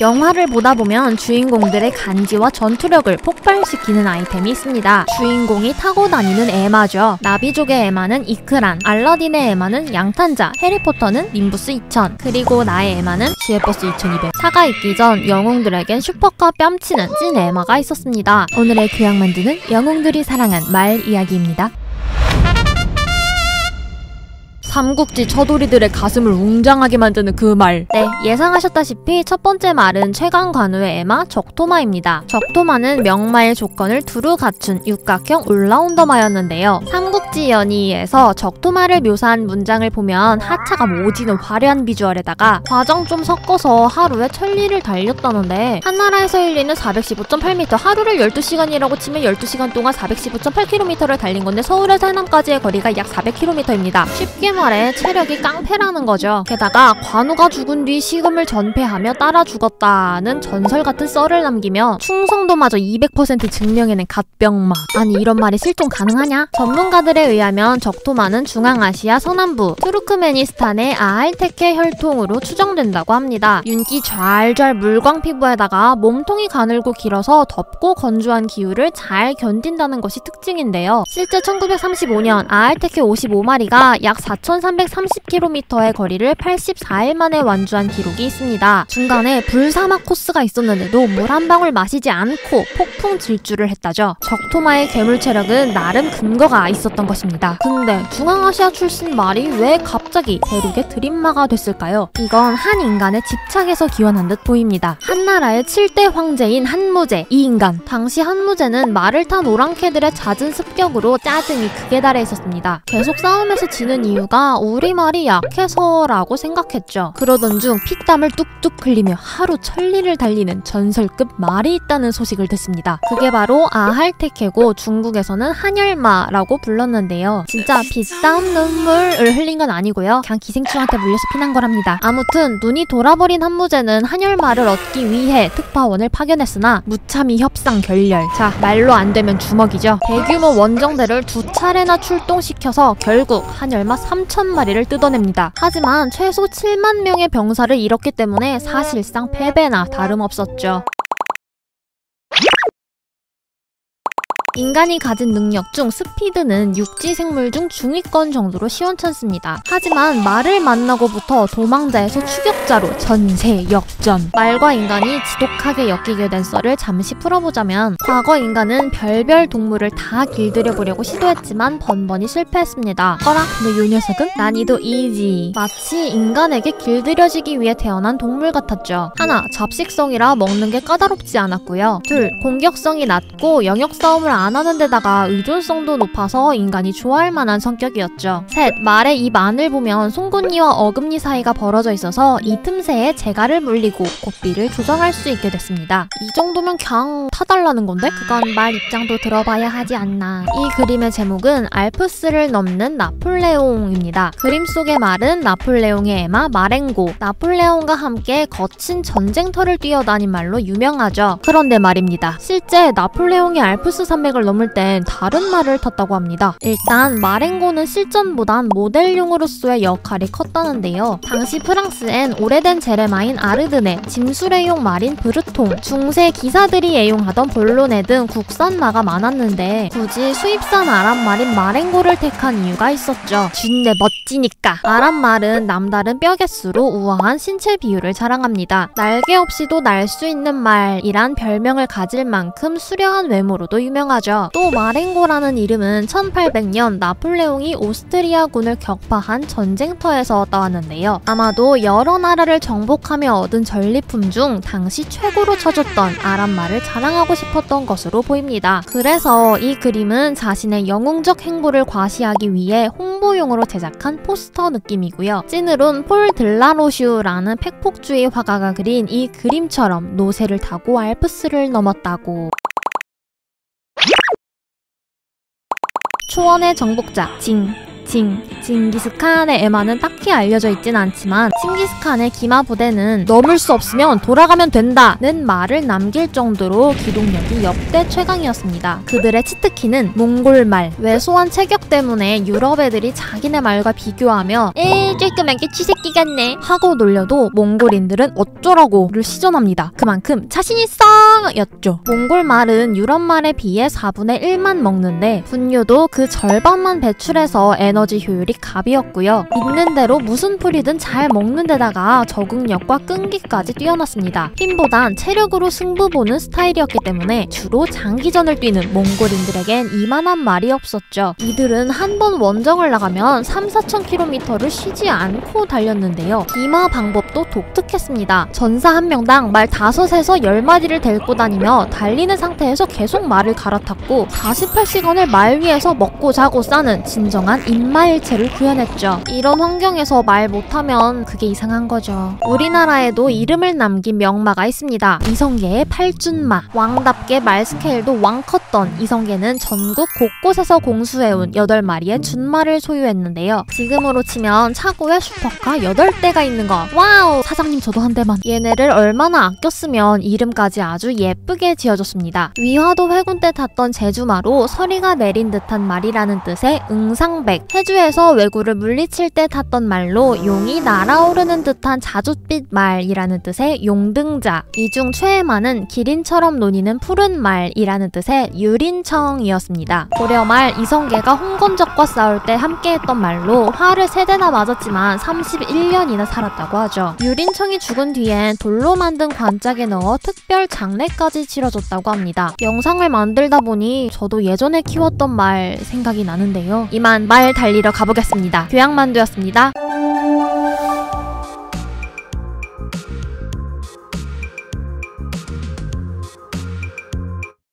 영화를 보다 보면 주인공들의 간지와 전투력을 폭발시키는 아이템이 있습니다. 주인공이 타고 다니는 에마죠. 나비족의 에마는 이크란, 알라딘의 에마는 양탄자, 해리포터는 ним부스 2000, 그리고 나의 에마는 지에버스 2200. 차가 있기 전 영웅들에겐 슈퍼카 뺨치는 찐 에마가 있었습니다. 오늘의 교양 만두는 영웅들이 사랑한 말 이야기입니다. 삼국지 처돌이들의 가슴을 웅장하게 만드는 그 말. 네, 예상하셨다시피 첫 번째 말은 최강관우의 에마 적토마입니다. 적토마는 명마의 조건을 두루 갖춘 육각형 올라운더마였는데요. 삼국지 연의에서 적토마를 묘사한 문장을 보면 하차가 모지는 화려한 비주얼에다가 과정 좀 섞어서 하루에 1000리를 달렸다는데 한나라에서 1리는 415.8m, 하루를 12시간이라고 치면 12시간 동안 415.8km를 달린 건데 서울에서 해남까지의 거리가 약 400km입니다. 쉽게 말해 체력이 깡패라는 거죠. 게다가 관우가 죽은 뒤 시금을 전폐하며 따라 죽었다는 전설 같은 썰을 남기며 충성도마저 200% 증명해낸 갓병마. 아니 이런 말이 실존 가능하냐? 전문가들에 의하면 적토마는 중앙아시아 서남부 투르크메니스탄의 아할테케 혈통으로 추정된다고 합니다. 윤기 좔좔 물광 피부에다가 몸통이 가늘고 길어서 덥고 건조한 기후를 잘 견딘다는 것이 특징인데요. 실제 1935년 아할테케 55마리가 약 4,330km의 거리를 84일 만에 완주한 기록이 있습니다. 중간에 불사막 코스가 있었는데도 물 한 방울 마시지 않고 폭풍 질주를 했다죠. 적토마의 괴물 체력은 나름 근거가 있었던 것입니다. 근데 중앙아시아 출신 말이 왜 갑자기 대륙의 드림마가 됐을까요? 이건 한 인간의 집착에서 기원한 듯 보입니다. 한나라의 7대 황제인 한무제, 이 인간. 당시 한무제는 말을 탄 오랑캐들의 잦은 습격으로 짜증이 극에 달해 있었습니다. 계속 싸움에서 지는 이유가 우리 말이 약해서라고 생각했죠. 그러던 중 피땀을 뚝뚝 흘리며 하루 1000리를 달리는 전설급 말이 있다는 소식을 듣습니다. 그게 바로 아할테케고 중국에서는 한열마라고 불렀는데요. 진짜 피땀 눈물을 흘린 건 아니고요. 그냥 기생충한테 물려서 피난 거랍니다. 아무튼 눈이 돌아버린 한무제는 한열마를 얻기 위해 특파원을 파견했으나 무참히 협상 결렬. 자, 말로 안 되면 주먹이죠. 대규모 원정대를 2차례나 출동시켜서 결국 한열마 3000마리를 뜯어냅니다. 하지만 최소 7만 명의 병사를 잃었기 때문에 사실상 패배나 다름없었죠. 인간이 가진 능력 중 스피드는 육지 생물 중 중위권 정도로 시원찮습니다. 하지만 말을 만나고부터 도망자에서 추격자로 전세 역전. 말과 인간이 지독하게 엮이게 된 썰을 잠시 풀어보자면 과거 인간은 별별 동물을 다 길들여보려고 시도했지만 번번이 실패했습니다. 어라? 근데 요 녀석은? 난이도 이지. 마치 인간에게 길들여지기 위해 태어난 동물 같았죠. 하나, 잡식성이라 먹는 게 까다롭지 않았고요. 둘, 공격성이 낮고 영역 싸움을 안 하는 데다가 의존성도 높아서 인간이 좋아할 만한 성격이었죠. 셋, 말의 입 안을 보면 송곳니와 어금니 사이가 벌어져 있어서 이 틈새에 재갈을 물리고 고삐를 조정할 수 있게 됐습니다. 이 정도면 그냥 타달라는 건데? 그건 말 입장도 들어봐야 하지 않나. 이 그림의 제목은 알프스를 넘는 나폴레옹입니다. 그림 속의 말은 나폴레옹의 에마 마렌고. 나폴레옹과 함께 거친 전쟁터를 뛰어다닌 말로 유명하죠. 그런데 말입니다. 실제 나폴레옹이 알프스 산맥을 넘을 땐 다른 말을 탔다고 합니다. 일단 마렌고는 실전보단 모델용으로서의 역할이 컸다는데요. 당시 프랑스엔 오래된 제레마인 아르드네, 짐수레용 말인 브르통, 중세 기사들이 애용하던 볼로네 등 국산마가 많았는데 굳이 수입산 아랍말인 마렌고를 택한 이유가 있었죠. 준내 멋지니까. 아랍말은 남다른 뼈 개수로 우아한 신체 비율을 자랑합니다. 날개 없이도 날 수 있는 말이란 별명을 가질 만큼 수려한 외모로도 유명하죠. 또 마렌고라는 이름은 1800년 나폴레옹이 오스트리아군을 격파한 전쟁터에서 따왔는데요. 아마도 여러 나라를 정복하며 얻은 전리품 중 당시 최고로 쳐줬던 아랍말을 자랑하고 싶었던 것으로 보입니다. 그래서 이 그림은 자신의 영웅적 행보를 과시하기 위해 홍보용으로 제작한 포스터 느낌이고요. 찐으론 폴 들라로슈라는 팩폭주의 화가가 그린 이 그림처럼 노새를 타고 알프스를 넘었다고. 초원의 정복자 징. 징기스칸의 에마는 딱히 알려져 있진 않지만 칭기스칸의 기마 부대는 넘을 수 없으면 돌아가면 된다는 말을 남길 정도로 기동력이 역대 최강이었습니다. 그들의 치트키는 몽골말, 왜소한 체격 때문에 유럽 애들이 자기네 말과 비교하며 쬐끄만게 쥐새끼 같네 하고 놀려도 몽골인들은 어쩌라고를 시전합니다. 그만큼 자신있어! 였죠. 몽골 말은 유럽 말에 비해 4분의 1만 먹는데 분유도 그 절반만 배출해서 에너지 효율이 갑이었고요. 있는 대로 무슨 풀이든 잘 먹는 데다가 적응력과 끈기까지 뛰어났습니다. 힘보단 체력으로 승부 보는 스타일이었기 때문에 주로 장기전을 뛰는 몽골인들에겐 이만한 말이 없었죠. 이들은 한 번 원정을 나가면 3-4,000km를 쉬지 않고 달렸는데요. 기마 방법도 독특했습니다. 전사 한 명당 말 5에서 10마리를 데리고 다니며 달리는 상태에서 계속 말을 갈아탔고 48시간을 말 위에서 먹고 자고 싸는 진정한 인마일체를 구현했죠. 이런 환경에서 말 못하면 그게 이상한 거죠. 우리나라에도 이름을 남긴 명마가 있습니다. 이성계의 팔준마. 왕답게 말 스케일도 왕 컸던 이성계는 전국 곳곳에서 공수해온 8마리의 준마를 소유했는데요. 지금으로 치면 차고에 슈퍼카 8대가 있는 거. 와우! 사장님 저도 한 대만. 얘네를 얼마나 아꼈으면 이름까지 아주 예쁘게 지어줬습니다. 위화도 회군 때 탔던 제주마로 서리가 내린 듯한 말이라는 뜻의 응상백, 해주에서 왜구를 물리칠 때 탔던 말로 용이 날아오르는 듯한 자줏빛 말이라는 뜻의 용등자, 이 중 최애마는 기린처럼 노니는 푸른 말이라는 뜻의 유린청이었습니다. 고려말 이성계가 홍건적과 싸울 때 함께했던 말로 화를 3대나 맞았지만 31년이나 살았다고 하죠. 유린청이 죽은 뒤엔 돌로 만든 관짝에 넣어 특별 장례까지 치러줬다고 합니다. 영상을 만들다 보니 저도 예전에 키웠던 말 생각이 나는데요. 이만 말 달리러 가보겠습니다. 교양만두였습니다.